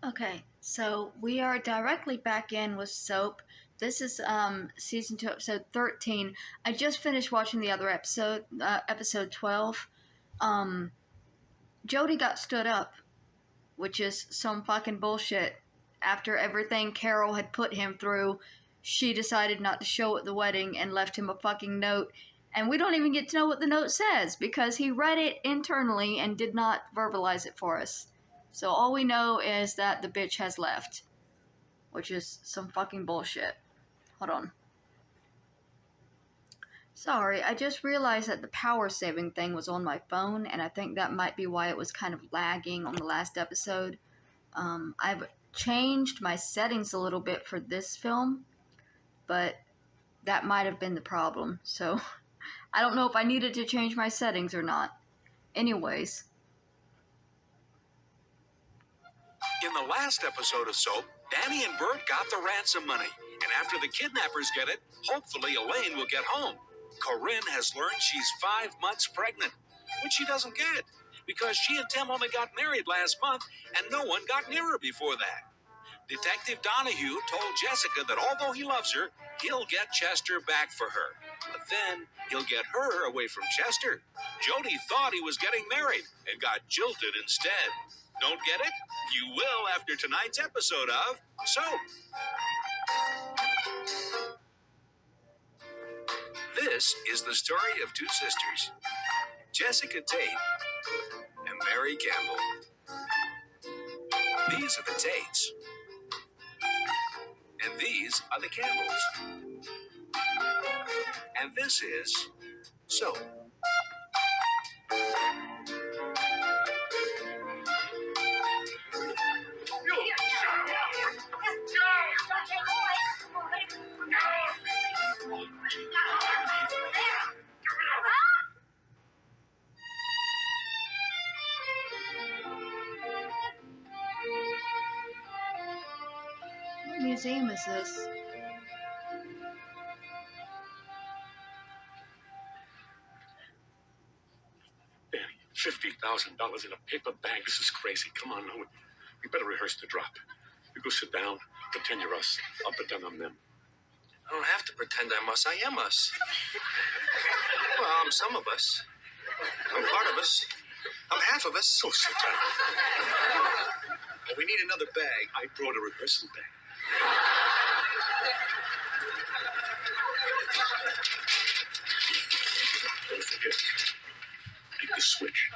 Okay, so we are directly back in with SOAP. This is season 2, episode 13. I just finished watching the other episode, episode 12. Jody got stood up, which is some fucking bullshit. After everything Carol had put him through, she decided not to show at the wedding and left him a fucking note. And we don't even get to know what the note says because he read it internally and did not verbalize it for us. So all we know is that the bitch has left, which is some fucking bullshit. Hold on. Sorry, I just realized that the power saving thing was on my phone, and I think that might be why it was kind of lagging on the last episode. I've changed my settings a little bit for this film, but that might have been the problem. So I don't know if I needed to change my settings or not. Anyways. In the last episode of SOAP, Danny and Bert got the ransom money. And after the kidnappers get it, hopefully Elaine will get home. Corinne has learned she's 5 months pregnant, which she doesn't get because she and Tim only got married last month and no one got near her before that. Detective Donahue told Jessica that although he loves her, he'll get Chester back for her. But then he'll get her away from Chester. Jody thought he was getting married and got jilted instead. Don't get it? You will after tonight's episode of SOAP. This is the story of two sisters, Jessica Tate and Mary Campbell. These are the Tates. And these are the Campbells. And this is SOAP. What museum is this? $50,000 in a paper bag. This is crazy. Come on, now. We better rehearse the drop. You go sit down, pretend you're us. I'll pretend I'm them. I don't have to pretend I'm us. I am us. Well, I'm some of us. I'm part of us. I'm half of us. So sit down. Well, we need another bag. I brought a rehearsal bag. Don't forget. Make the switch.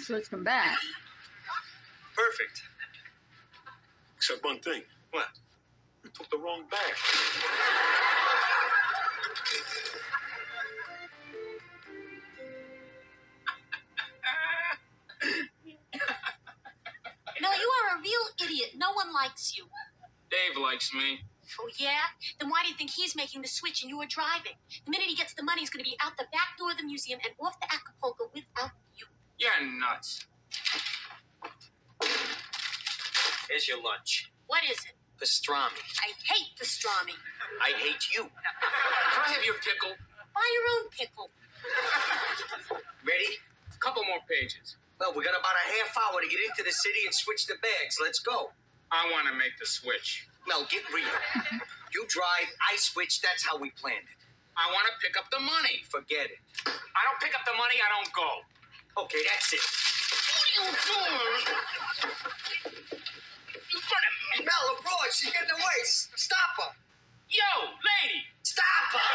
Switch them back. Perfect. Except one thing. What? You took the wrong bag. No, you are a real idiot. No one likes you. Dave likes me. Oh, yeah? Then why do you think he's making the switch and you are driving? The minute he gets the money, he's going to be out the back door of the museum and off to Acapulco without you. You're nuts. Here's your lunch. What is it? Pastrami. I hate pastrami. I hate you. Can I have your pickle? Buy your own pickle. Ready? A couple more pages. Well, we got about a half hour to get into the city and switch the bags. Let's go. I want to make the switch. No, get real. You drive, I switch. That's how we planned it. I want to pick up the money. Forget it. I don't pick up the money, I don't go. Okay, that's it. What are you doing? In front of me. Mel, abroad, she's getting away. Stop her. Yo, lady. Stop her.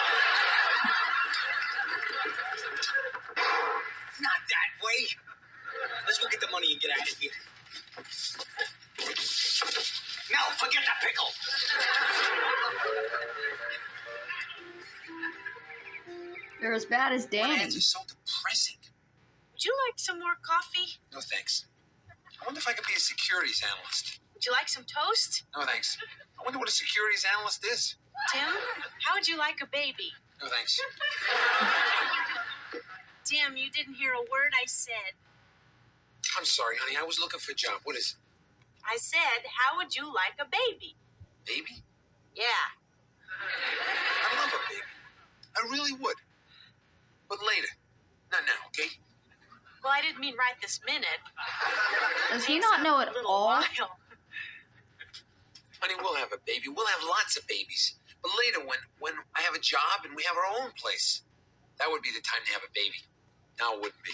Not that way. Let's go get the money and get out of here. No, forget the pickle. You're as bad as Danny. Ads are so depressing. Would you like some more coffee? No, thanks. I wonder if I could be a securities analyst. Would you like some toast? No, thanks. I wonder what a securities analyst is. Tim, how would you like a baby? No, thanks. Tim, you didn't hear a word I said. I'm sorry, honey. I was looking for a job. What is it? I said, how would you like a baby? Baby? Yeah. I love a baby. I really would. But later. Not now, okay? Well, I didn't mean right this minute. Does he not know it A little all? while. Honey, we'll have a baby. We'll have lots of babies. But later, when I have a job and we have our own place, that would be the time to have a baby. Now it wouldn't be.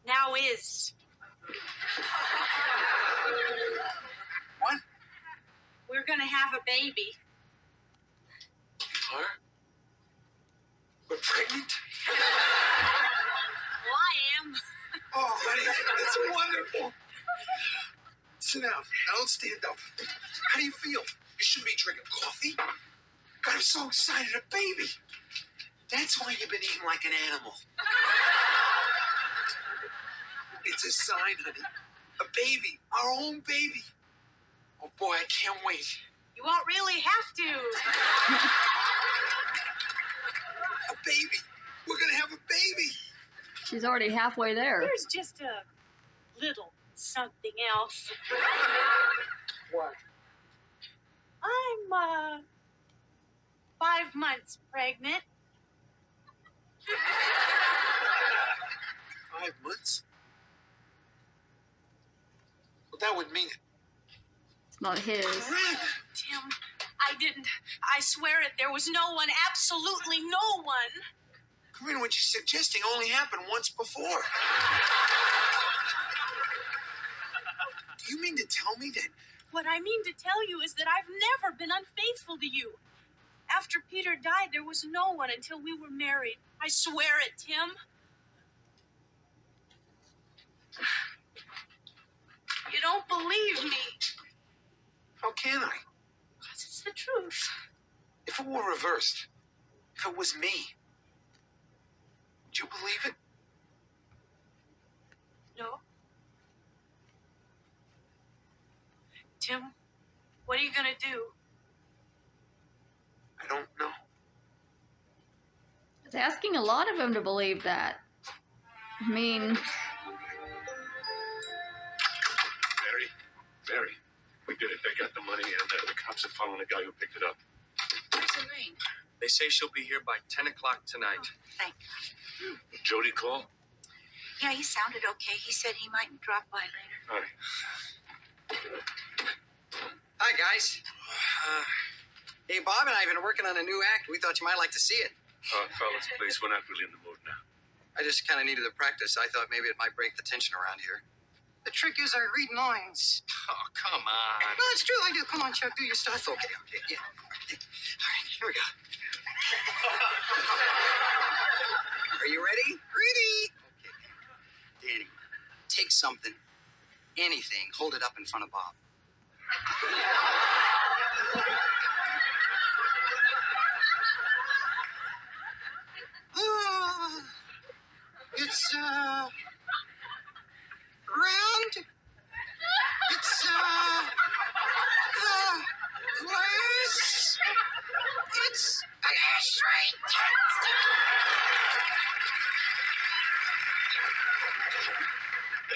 Now is. What? We're gonna have a baby. Are? We're pregnant? Well, I am. Oh, honey, that's wonderful. Sit down. Now don't stand up. How do you feel? You shouldn't be drinking coffee. God, I'm so excited. A baby. That's why you've been eating like an animal. It's a sign, honey. A baby. Our own baby. Oh, boy, I can't wait. You won't really have to. A baby. We're going to have a baby. She's already halfway there. Here's just a little something else. What? I'm, 5 months pregnant. 5 months? Well, that would mean it. It's not his. Tim, I didn't. I swear it. There was no one. Absolutely no one. Corinne, what you're suggesting only happened once before. Do you mean to tell me that? What I mean to tell you is that I've never been unfaithful to you. After Peter died, there was no one until we were married. I swear it, Tim. You don't believe me. How can I? Because it's the truth. If it were reversed, if it was me, would you believe it? No. Tim, what are you going to do? I don't know. It's asking a lot of him to believe that. I mean, Mary, we did it. They got the money, and the cops are following the guy who picked it up. Where's Elaine? They say she'll be here by 10 o'clock tonight. Thank Jody call? Yeah, he sounded okay. He said he might drop by later. All right. Hi, guys. Hey, Bob and I have been working on a new act. We thought you might like to see it. Fellas, please, we're not really in the mood now. I just kind of needed the practice. I thought maybe it might break the tension around here. The trick is I read lines. Oh, come on. No, it's true. I do. Come on, Chuck. Do your stuff. Okay, yeah. All right, here we go. Are you ready? Ready. Okay. Danny, take something, anything, hold it up in front of Bob. It's, round. It's, glass. It's an ashtray.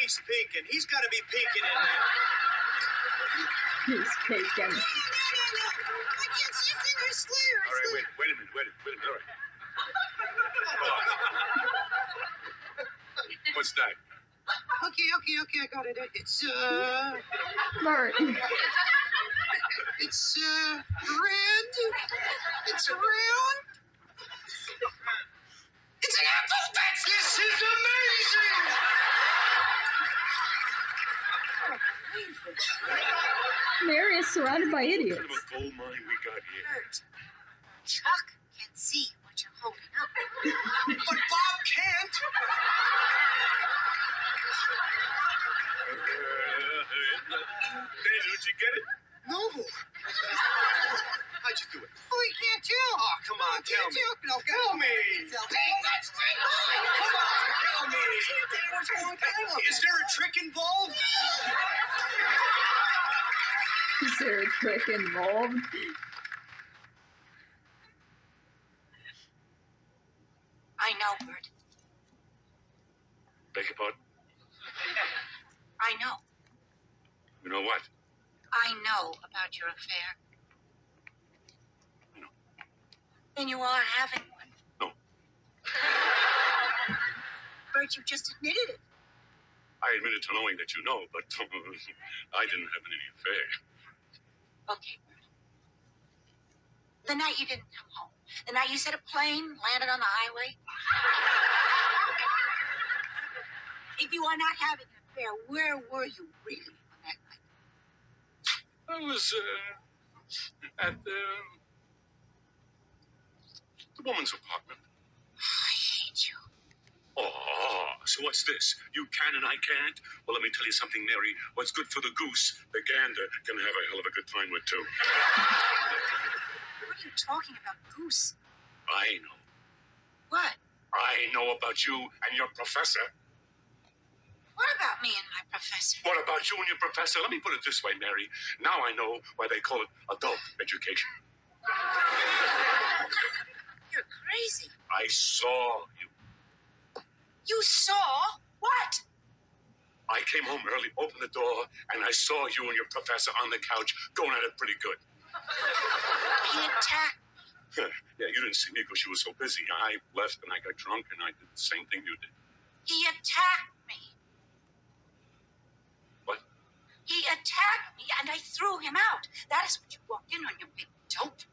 He's peeking. He's got to be peeking in there. he's taken. I can't see your fingers clear. All right, wait a minute. All right. What's that? Okay, I got it. It's, Bert. it's, red. It's round. It's an apple. This is amazing. Mary is surrounded by What idiots. kind of a gold mine we got here? Chuck can see what you're holding up. But Bob can't. Daniel, did you get it? No. How'd you do it? Oh, he can't tell. Oh, come on, tell me. No, Tell me. Hey, that's great. Come on, tell me. Is there a trick involved? Is there a trick involved? know, Bert. Beg your pardon? I know. You know what? I know about your affair. I know. Then you are having one. No. Bert, you just admitted it. I admitted to knowing that you know, but I didn't have any affair. Okay, Bert. The night you didn't come home. The night you said a plane landed on the highway. If you are not having an affair, where were you really on that night? I was at the woman's apartment. I hate you. Oh, so what's this? You can and I can't? Well, let me tell you something, Mary. What's good for the goose, the gander can have a hell of a good time with, too. What are you talking about, Goose? I know. What? I know about you and your professor. What about me and my professor? What about you and your professor? Let me put it this way, Mary. Now I know why they call it adult education. You're crazy. I saw you. You saw what? I came home early, opened the door, and I saw you and your professor on the couch going at it pretty good. He attacked. Yeah, you didn't see me because you were so busy. I left and I got drunk and I did the same thing you did. He attacked me. What? He attacked me and I threw him out. That is what you walked in on, you big dope.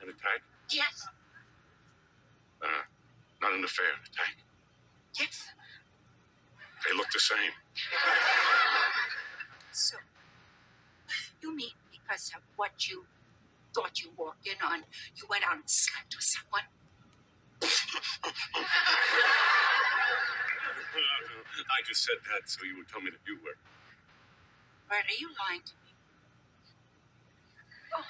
An attack? Yes. Not an affair, an attack. Yes. They look the same. So, you mean because of what you thought you walked in on, you went out and slept with someone? I just said that so you would tell me that you were. Bert, are you lying to me? Oh,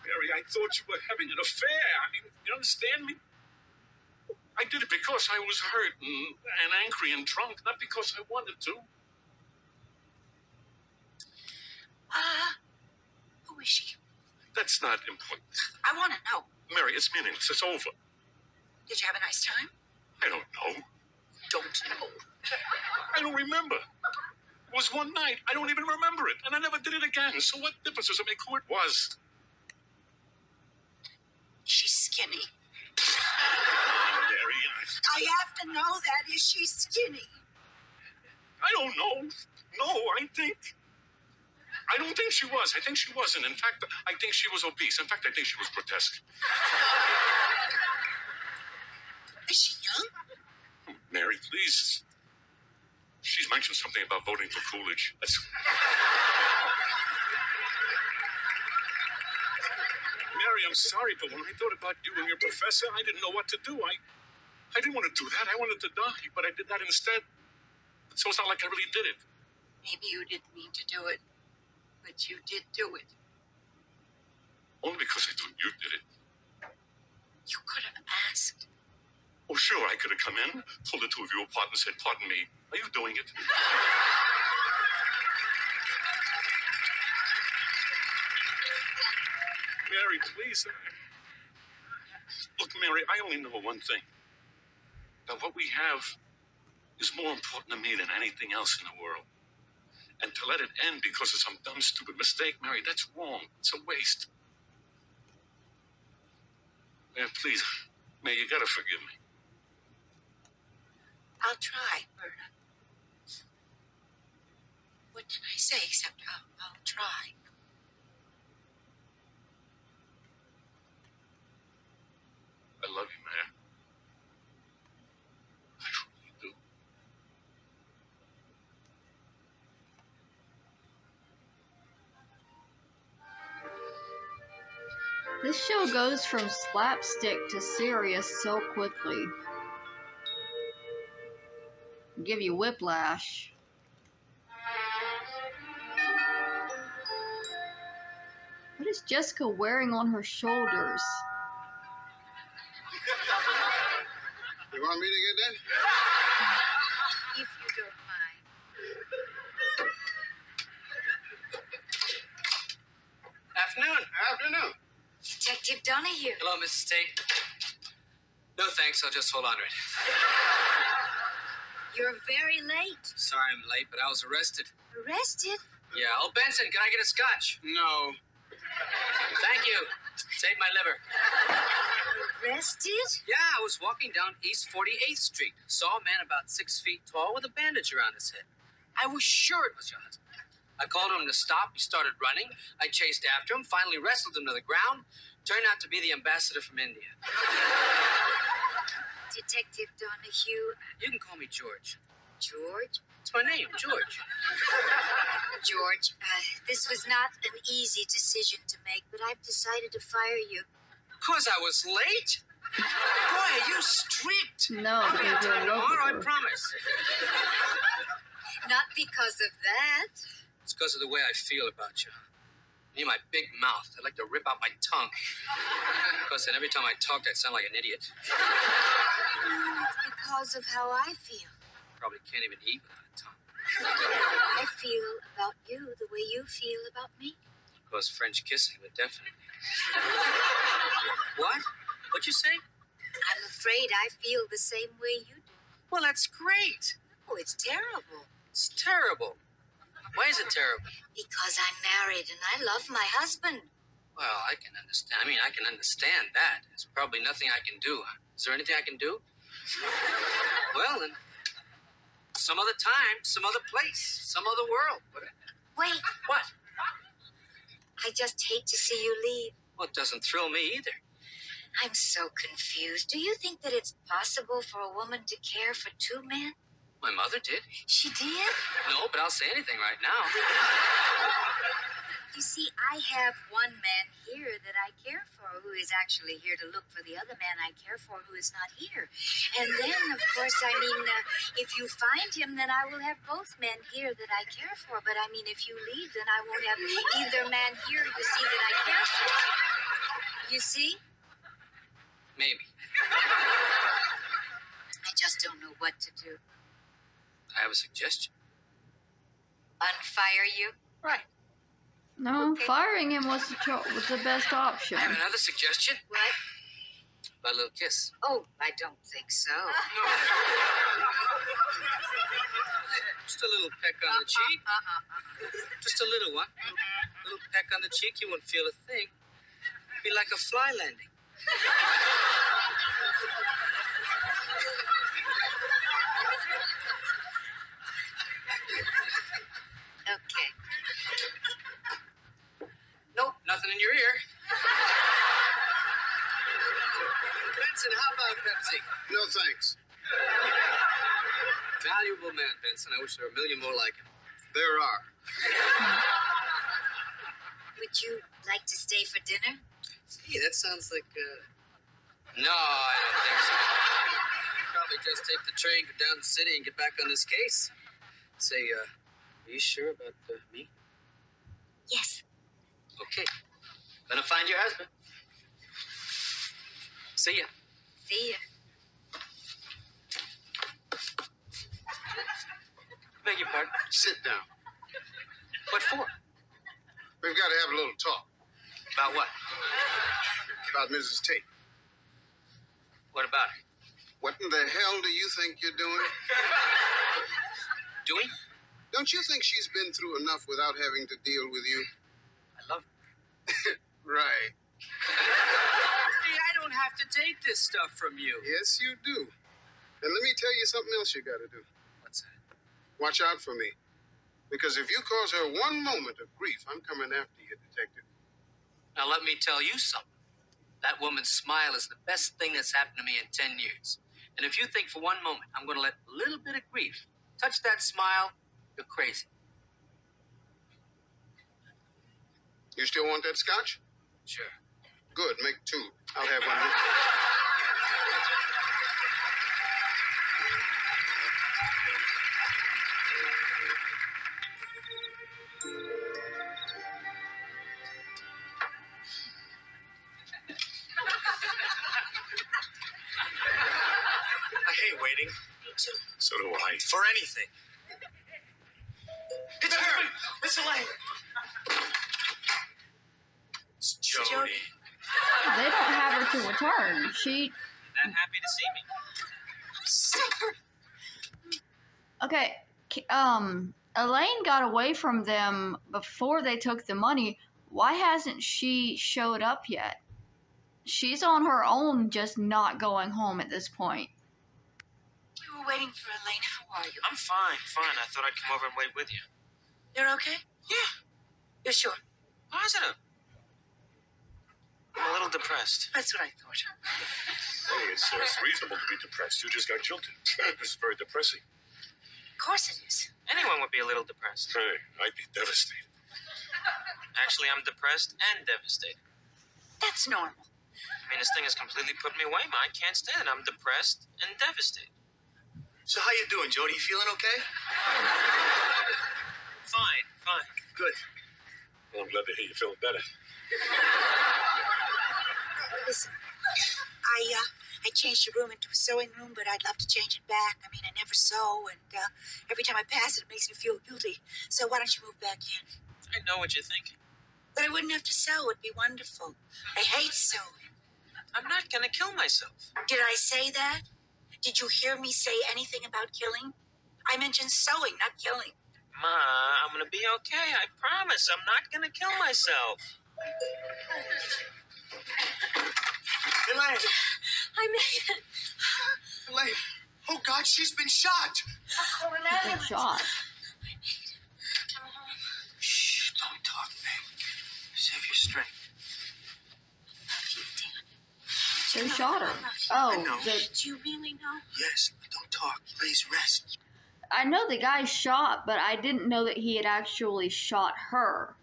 Mary, I thought you were having an affair. I mean, you understand me? I did it because I was hurt and angry and drunk, not because I wanted to. Who is she? That's not important. I want to know. Mary, it's meaningless. It's over. Did you have a nice time? I don't know. Don't know. I don't remember. It was one night. I don't even remember it. And I never did it again. So what difference does it make who it was? She's skinny. Mary, I have to know that. Is she skinny? I don't know. No, I don't think she was. I think she wasn't. In fact, I think she was obese. In fact, I think she was grotesque. Is she young? Mary, please. She's mentioned something about voting for Coolidge. That's... Mary, I'm sorry, but when I thought about you and your professor, I didn't know what to do. I didn't want to do that. I wanted to die, but I did that instead. So it's not like I really did it. Maybe you didn't mean to do it, but you did do it. Only because I thought you did it. You could have asked. Oh, sure, I could have come in, pulled the two of you apart and said, "Pardon me, are you doing it?" Mary, please. Look, Mary, I only know one thing. That what we have is more important to me than anything else in the world. And to let it end because of some dumb, stupid mistake, Mary, that's wrong. It's a waste. Man, please, May, you gotta forgive me. I'll try, Berta. What can I say except I'll try? I love you, man. I truly do. This show goes from slapstick to serious so quickly. Give you whiplash. What is Jessica wearing on her shoulders? You want me to get that? If you don't mind. Donahue. Hello, Mrs. Tate. No thanks, I'll just hold on to it. You're very late. Sorry I'm late, but I was arrested. Arrested? Yeah. Oh, Benson, can I get a scotch? No. Thank you. Save my liver. Arrested? Yeah, I was walking down East 48th Street. Saw a man about 6 feet tall with a bandage around his head. I was sure it was your husband. I called him to stop. He started running. I chased after him, finally wrestled him to the ground. Turned out to be the ambassador from India. Detective Donahue. You can call me George. George? It's my name, George. George, this was not an easy decision to make, but I've decided to fire you. Because I was late? Boy, are you strict. No, I'll be on because you're time in love tomorrow, I with her. promise. Not because of that. It's because of the way I feel about you. You my big mouth. I'd like to rip out my tongue. Because then every time I talked, I'd sound like an idiot. It's because of how I feel. Probably can't even eat without a tongue. I feel about you the way you feel about me. Of course, French kissing would definitely. What? What'd you say? I'm afraid I feel the same way you do. Well, that's great. Oh, it's terrible. It's terrible. Why is it terrible? Because I'm married and I love my husband. Well, I can understand. I can understand that. There's probably nothing I can do. Is there anything I can do? Well, then, some other time, some other place, some other world. Wait, What? I just hate to see you leave. Well, it doesn't thrill me either. I'm so confused. Do you think that it's possible for a woman to care for two men? My mother did. She did? No, but I'll say anything right now. You see, I have one man here that I care for who is actually here to look for the other man I care for who is not here. And then, of course, if you find him, then I will have both men here that I care for. But if you leave, then I won't have either man here, you see, that I care for. You see? Maybe. I just don't know what to do. I have a suggestion. Unfire you? Right. No, Okay. firing him was the best option. I have another suggestion. What? A little kiss. Oh, I don't think so. Just a little peck on the cheek. Just a little one. A little peck on the cheek, you wouldn't feel a thing. Be like a fly landing. Okay. Nope, nothing in your ear. Benson, how about Pepsi? No thanks. Valuable man, Benson. I wish there were a million more like him. There are. Would you like to stay for dinner? Gee, that sounds like, No, I don't think so. Probably just take the train, go down the city, and get back on this case. Say, are you sure about me? Yes. Okay. Gonna find your husband. See ya. See ya. Beg your pardon? Sit down. What for? We've got to have a little talk About what? about Mrs. Tate. What about her? What in the hell do you think you're doing? Doing? Don't you think she's been through enough without having to deal with you? I love her. Right. Hey, I don't have to take this stuff from you. Yes, you do. And let me tell you something else you got to do. What's that? Watch out for me. Because if you cause her one moment of grief, I'm coming after you, detective. Now, let me tell you something. That woman's smile is the best thing that's happened to me in 10 years. And if you think for one moment I'm going to let a little bit of grief touch that smile, you're crazy. You still want that scotch? Sure. Good, make two. I'll have one. I hate waiting. Me too. So do I. For anything. It's her! It's Elaine! It's Jody. Jody. They don't She. That happy to see me. Okay, Elaine got away from them before they took the money. Why hasn't she showed up yet? She's on her own, just not going home at this point. You were waiting for Elaine. How are you? I'm fine. I thought I'd come over and wait with you. You're okay? Yeah. You're sure? Positive. I'm a little depressed. That's what I thought. Hey, it's reasonable to be depressed. You just got jilted. This is very depressing. Of course it is. Anyone would be a little depressed. Hey, I'd be devastated. Actually, I'm depressed and devastated. That's normal. I mean, this thing has completely put me away. I can't stand it. I'm depressed and devastated. So how you doing, Jody? You feeling okay? Fine. Good. Well, I'm glad to hear you feeling better. Listen, I changed your room into a sewing room, but I'd love to change it back. I mean, I never sew, and every time I pass it, it makes me feel guilty. So why don't you move back in? I know what you're thinking. But I wouldn't have to sew. It'd be wonderful. I hate sewing. I'm not gonna kill myself. Did I say that? Did you hear me say anything about killing? I mentioned sewing, not killing. Ma, I'm gonna be okay. I promise. I'm not gonna kill myself. Elaine! I made it. Elaine! Oh, God, she's been shot! Good shot. Shh, don't talk, babe. Save your strength. Who shot her? I Oh, know. Do you really know? Yes, but don't talk. Please rest. I know the guy shot, but I didn't know that he had actually shot her.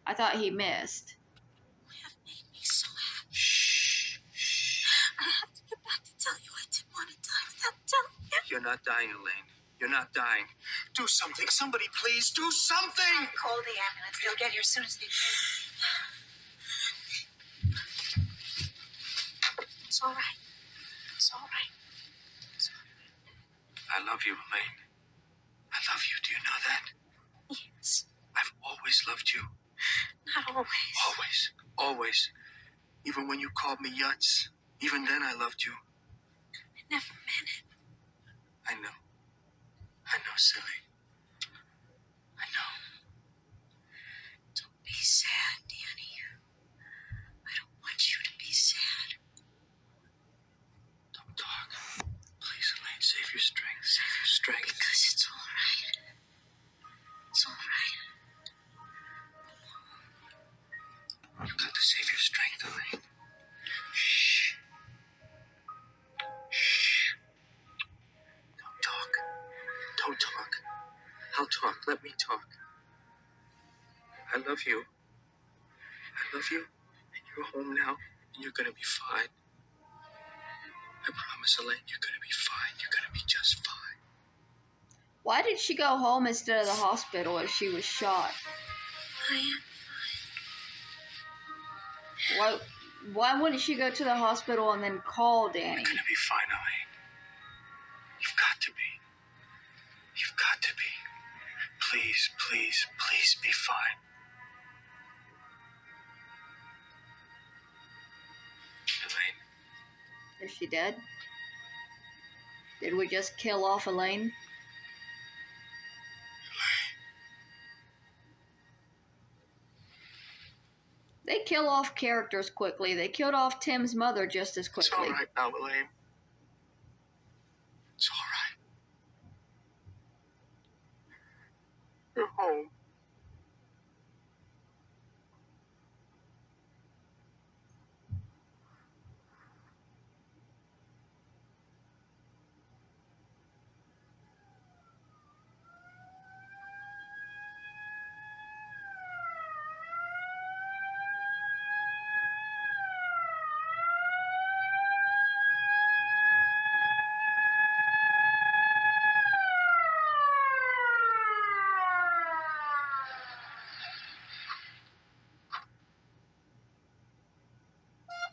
I thought he missed. You have made me so happy. Shh. I have to get back to tell you I didn't want to die without telling you. You're not dying, Elaine. You're not dying. Do something. Somebody, please, do something! Call the ambulance. They'll get here as soon as they can. It's all right. It's all right. I love you, Elaine. I love you. Do you know that? Yes. I've always loved you. Not always. Always. Always. Even when you called me Yutz. Even then I loved you. I never meant it. I know. I know, silly. I know. Don't be sad, Danny. I don't want you to be sad. Don't talk. Please, Elaine, save your strength. Save your strength. Because it's all right. It's all right. You've got to save your strength, Elaine. Shh. Shh. Don't talk. Don't talk. I'll talk. Let me talk. I love you. I love you. And you're home now. And you're going to be fine. I promise, Elaine, you're going to be fine. You're going to be just fine. Why did she go home instead of the hospital if she was shot? I am. Why wouldn't she go to the hospital and then call Danny? You're going to be fine, Elaine. You've got to be. You've got to be. Please, please, please be fine. Elaine. Is she dead? Did we just kill off Elaine? They kill off characters quickly. They killed off Tim's mother just as It's quickly. all right now, Elaine. It's all right. You're home.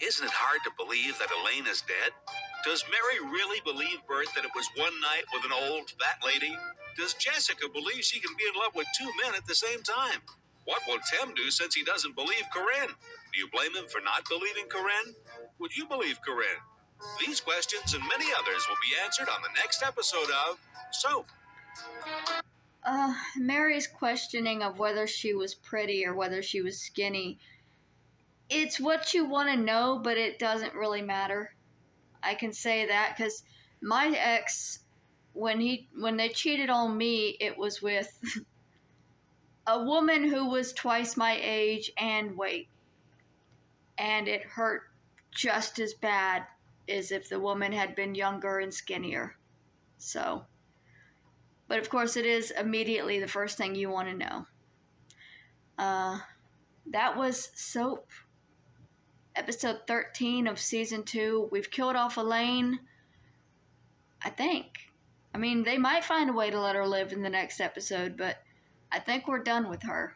Isn't it hard to believe that Elaine is dead? Does Mary really believe, Bert, that it was one night with an old fat lady? Does Jessica believe she can be in love with two men at the same time? What will Tim do since he doesn't believe Corinne? Do you blame him for not believing Corinne? Would you believe Corinne? These questions and many others will be answered on the next episode of SOAP. Mary's questioning of whether she was pretty or whether she was skinny. It's what you want to know, but it doesn't really matter. I can say that because my ex, when they cheated on me, it was with a woman who was twice my age and weight. And it hurt just as bad as if the woman had been younger and skinnier. So, but of course it is immediately the first thing you want to know. That was SOAP, episode 13 of season 2. We've killed off Elaine, I think. I mean, they might find a way to let her live in the next episode, but I think we're done with her.